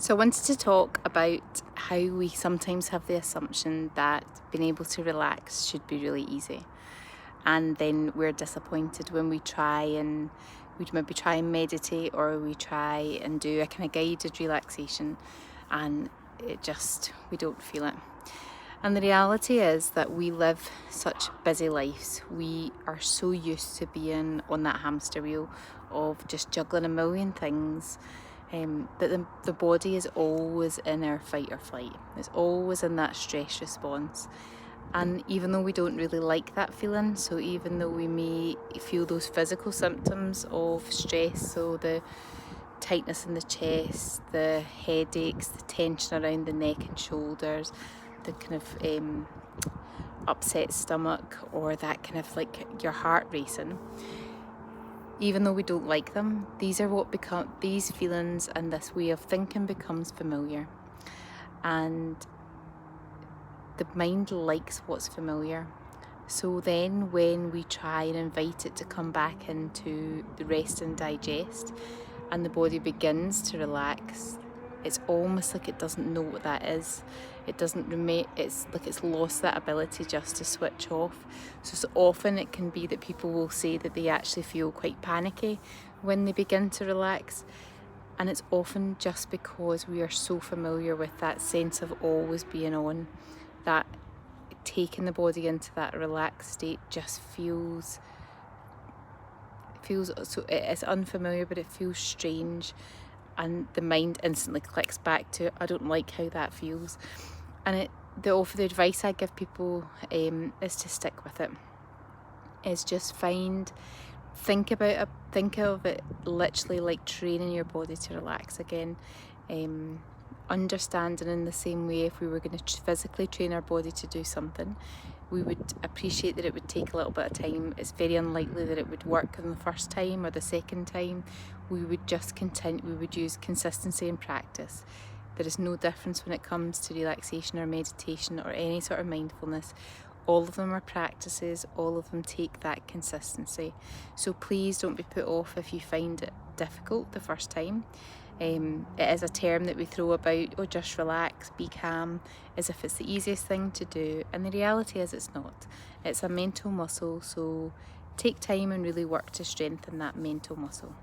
So I wanted to talk about how we sometimes have the assumption that being able to relax should be really easy. And then we're disappointed when we try and we'd maybe try and meditate, or we try and do a kind of guided relaxation, and we don't feel it. And the reality is that we live such busy lives. We are so used to being on that hamster wheel of just juggling a million things, that the body is always in our fight or flight. It's always in that stress response. And even though we don't really like that feeling, so even though we may feel those physical symptoms of stress, so the tightness in the chest, the headaches, the tension around the neck and shoulders, the kind of upset stomach, or that kind of like your heart racing, even though we don't like them, these feelings and this way of thinking becomes familiar. And the mind likes what's familiar. So then when we try and invite it to come back into the rest and digest, and the body begins to relax, it's almost like it doesn't know what that is. It doesn't remain, it's like it's lost that ability just to switch off. So often it can be that people will say that they actually feel quite panicky when they begin to relax. And it's often just because we are so familiar with that sense of always being on, that taking the body into that relaxed state just feels so, it's unfamiliar, but it feels strange, and the mind instantly clicks back to, I don't like how that feels. And the advice I give people is to stick with it. Is just think of it literally like training your body to relax again. Understanding in the same way, if we were going to physically train our body to do something, we would appreciate that it would take a little bit of time. It's very unlikely that it would work on the first time or the second time. We would just continue, we would use consistency and practice. There is no difference when it comes to relaxation or meditation or any sort of mindfulness. All of them are practices, all of them take that consistency. So please don't be put off if you find it difficult the first time. It is a term that we throw about, oh, just relax, be calm, as if it's the easiest thing to do. And the reality is it's not. It's a mental muscle, so take time and really work to strengthen that mental muscle.